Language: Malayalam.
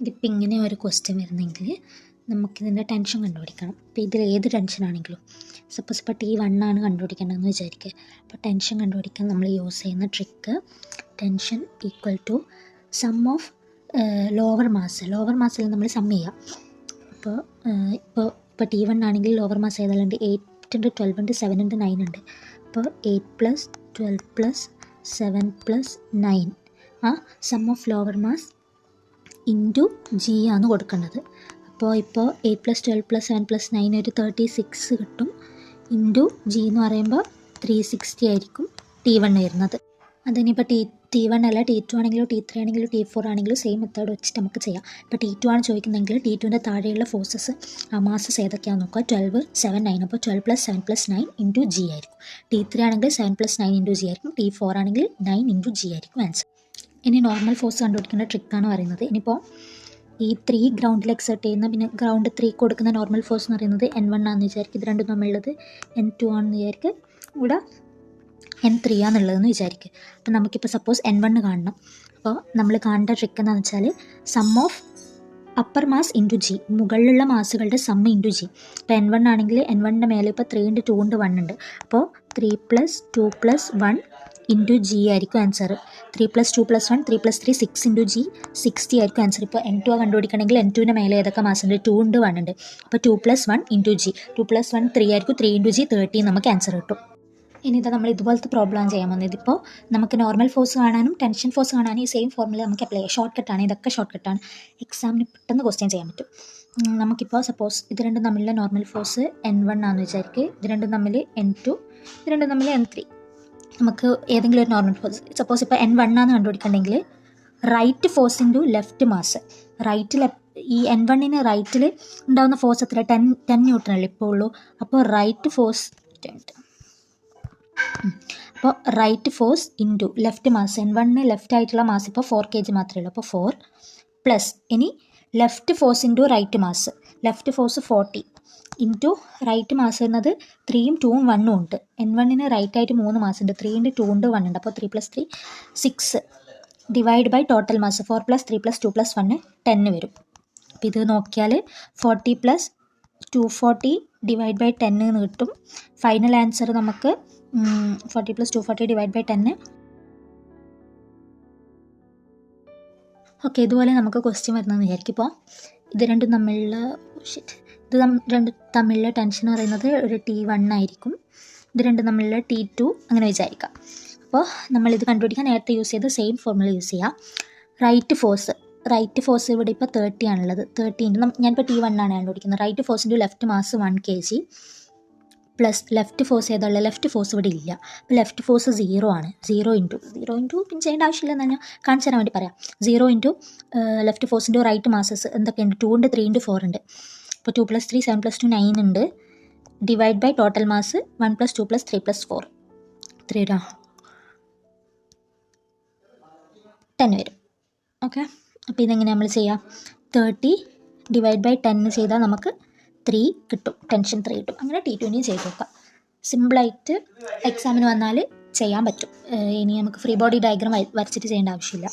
ഇതിപ്പോൾ ഇങ്ങനെ ഒരു ക്വസ്റ്റ്യൻ വരുന്നെങ്കിൽ നമുക്കിതിൻ്റെ ടെൻഷൻ കണ്ടുപിടിക്കണം. ഇപ്പോൾ ഇതിൽ ഏത് ടെൻഷനാണെങ്കിലും സപ്പോസ് ഇപ്പോൾ T1 ആണ് കണ്ടുപിടിക്കേണ്ടതെന്ന് വിചാരിക്കുക. അപ്പോൾ ടെൻഷൻ കണ്ടുപിടിക്കാൻ നമ്മൾ യൂസ് ചെയ്യുന്ന trick tension equal to sum of lower മാസ്സിൽ നമ്മൾ സം ചെയ്യാം. അപ്പോൾ ഇപ്പോൾ T1 ആണെങ്കിൽ ലോവർ മാസ് ഏതാണ്ട് 8 × 12 × 7 × 9 ഉണ്ട്. അപ്പോൾ 8 + 12 + 7 + 9 sum of lower mass into G ആണ് കൊടുക്കേണ്ടത്. അപ്പോൾ 8 + 12 + 7 + 9 ഒരു 36 കിട്ടും. ഇൻറ്റു ജി എന്ന് പറയുമ്പോൾ 360 ആയിരിക്കും T1 വരുന്നത്. അതിനിപ്പോൾ T1 അല്ല T2 ആണെങ്കിലും T3 ആണെങ്കിലും T4 ആണെങ്കിലും സെയിം മെത്തേഡ് വെച്ചിട്ട് നമുക്ക് ചെയ്യാം. ഇപ്പോൾ T2 ആണ് ചോദിക്കുന്നതെങ്കിൽ T2ൻ്റെ താഴെയുള്ള ഫോഴ്സസ് മാസസ് ഏതൊക്കെയാണെന്ന് നോക്കുക. 12, 7, 9. അപ്പോൾ 12 + 7 + 9 ഇൻറ്റു ജി ആയിരിക്കും. T3 ആണെങ്കിൽ 7 + 9 ഇൻറ്റു ജി ആയിരിക്കും. T4 ആണെങ്കിൽ 9 ഇൻറ്റു ജി ആയിരിക്കും ആൻസർ. ഇനി നോർമൽ ഫോഴ്സ് കണ്ടുപിടിക്കേണ്ട ട്രിക്കാണ് പറയുന്നത്. ഇനിയിപ്പോൾ ഈ 3 ഗ്രൗണ്ടിൽ എക്സേർട്ട് ചെയ്യുന്ന പിന്നെ ഗ്രൗണ്ട് 3 കൊടുക്കുന്ന നോർമൽ ഫോഴ്സ് എന്ന് പറയുന്നത് N1 ആണെന്ന് വിചാരിക്കും. ഇത് രണ്ടും തമ്മിലുള്ളത് N2 ആണെന്ന് വിചാരിക്കും. ഇവിടെ N3 ആണെന്നുള്ളതെന്ന് വിചാരിക്കുക. അപ്പോൾ നമുക്കിപ്പോൾ സപ്പോസ് N1 കാണണം. അപ്പോൾ നമ്മൾ കാണേണ്ട ട്രിക്ക് എന്താണെന്ന് വെച്ചാൽ sum of upper mass into G, മുകളിലുള്ള മാസുകളുടെ സം ഇൻറ്റു ജി. ഇപ്പോൾ N1 ആണെങ്കിൽ N1ൻ്റെ മേലെ ഇപ്പോൾ 3 × 2 × 1 ഉണ്ട്. അപ്പോൾ 3 + 2 + 1 ഇൻറ്റു ജി ആയിരിക്കും ആൻസർ. 3 + 2 + 1 3 + 3 6 ഇൻറ്റു ജി 60 ആയിരിക്കും ആൻസർ. ഇപ്പോൾ N2 കണ്ടുപിടിക്കണമെങ്കിൽ N2ൻ്റെ മേലെ ഏതൊക്കെ മാസം ഉണ്ട്? 2 ഉണ്ട് 1 ഉണ്ട്. അപ്പോൾ 2 + 1 ഇൻറ്റു ജി 2 + 1 3 ആയിരിക്കും. 3 ഇൻറ്റു ജി 30 നമുക്ക് ആൻസർ കിട്ടും. ഇനി ഇതാ നമ്മൾ ഇതുപോലത്തെ പ്രോബ്ലം ചെയ്യാൻ വന്നത്. ഇതിപ്പോൾ നമുക്ക് നോർമൽ ഫോഴ്സ് കാണാനും ടെൻഷൻ ഫോഴ്സ് കാണാനും ഈ സെയിം ഫോർമുല നമുക്ക് അപ്ലൈ ചെയ്യാം. ഷോർട്ട് കട്ടാണ്, ഇതൊക്കെ ഷോർട്ട് കട്ടാണ്. എക്സാമിന് പെട്ടെന്ന് ക്വസ്റ്റ്യൻ ചെയ്യാൻ പറ്റും. നമുക്കിപ്പോൾ സപ്പോസ് ഇത് രണ്ടും തമ്മിലുള്ള നോർമൽ ഫോഴ്സ് N1 ആണെന്ന് വിചാരിക്കുക. ഇത് രണ്ടും തമ്മിൽ N2, ഇത് രണ്ടും തമ്മിൽ N3. നമുക്ക് ഏതെങ്കിലും ഒരു നോർമൽ ഫോഴ്സ് സപ്പോസ് ഇപ്പോൾ N1 ആണ് കണ്ടുപിടിക്കണമെങ്കിൽ right force into left mass. ഈ N1ന് റൈറ്റിൽ ഉണ്ടാകുന്ന ഫോഴ്സ് എത്ര? 10 ന്യൂട്ടൺ അല്ലേ ഇപ്പോൾ ഉള്ളൂ. അപ്പോൾ right force into left mass. N1ന് ലെഫ്റ്റ് ആയിട്ടുള്ള മാസ് ഇപ്പോൾ 4 kg മാത്രമേ ഉള്ളൂ. അപ്പോൾ 4 പ്ലസ് ഇനി left force into right mass. Left force 40 into right mass വരുന്നത് 3ഉം 2ഉം 1ഉം ഉണ്ട്. N1ന് റൈറ്റ് ആയിട്ട് 3 മാസ് ഉണ്ട്. 3 × 2 ഉണ്ട് 1 ഉണ്ട്. അപ്പോൾ 3 + 3 6 ഡിവൈഡ് ബൈ ടോട്ടൽ മാസ് 4 + 3 + 2 + 1 10 വരും. അപ്പോൾ ഇത് നോക്കിയാൽ 40 + 240 ഡിവൈഡ് ബൈ 10 എന്ന് കിട്ടും. ഫൈനൽ ആൻസർ നമുക്ക് 40 + 240 ഡിവൈഡ് ബൈ 10. ഓക്കെ, ഇതുപോലെ നമുക്ക് ക്വസ്റ്റ്യൻ വരുന്നതെന്ന് വിചാരിക്കും. ഇപ്പോൾ ഇത് രണ്ടും തമ്മിലുള്ള ടെൻഷൻ എന്ന് പറയുന്നത് ഒരു T1 ആയിരിക്കും. ഇത് രണ്ടും തമ്മിലുള്ള T2 അങ്ങനെ വിചാരിക്കാം. അപ്പോൾ നമ്മളിത് കണ്ടുപിടിക്കാൻ നേരത്തെ യൂസ് ചെയ്ത സെയിം ഫോർമുല യൂസ് ചെയ്യാം. റൈറ്റ് ഫോഴ്സ് ഇവിടെ ഇപ്പോൾ 30 ആണുള്ളത്. 30 ഇൻറ്റു ഞാനിപ്പോൾ T1 ആണ് കണ്ടുപിടിക്കുന്നത്. Right force into left mass 1 kg plus left force ഏതാണുള്ളത്? ലെഫ്റ്റ് ഫോഴ്സ് ഇവിടെ ഇല്ല. അപ്പോൾ ലെഫ്റ്റ് ഫോഴ്സ് 0 ആണ്. 0 ഇൻറ്റു പിന്നെ ചെയ്യേണ്ട ആവശ്യമില്ല എന്ന് ഞാൻ കാണിച്ചു തരാൻ വേണ്ടി പറയാം. 0 into left force into right masses എന്തൊക്കെയുണ്ട്? 2 ഉണ്ട് 3 ഉണ്ട് 4 ഉണ്ട്. അപ്പോൾ 2 + 3 7 + 2 9 ഉണ്ട്. ഡിവൈഡ് ബൈ ടോട്ടൽ മാസ് 1 + 2 + 3 + 4 10 വരും. ഓക്കെ, അപ്പോൾ ഇതെങ്ങനെ നമ്മൾ ചെയ്യാം? 30 ഡിവൈഡ് ബൈ 10 ചെയ്താൽ നമുക്ക് 3 കിട്ടും. ടെൻഷൻ 3 കിട്ടും. അങ്ങനെ T2നെയും ചെയ്ത് നോക്കാം. സിമ്പിളായിട്ട് എക്സാമിന് വന്നാൽ ചെയ്യാൻ പറ്റും. ഇനി നമുക്ക് ഫ്രീ ബോഡി ഡയഗ്രാം വരച്ചിട്ട് ചെയ്യേണ്ട ആവശ്യമില്ല.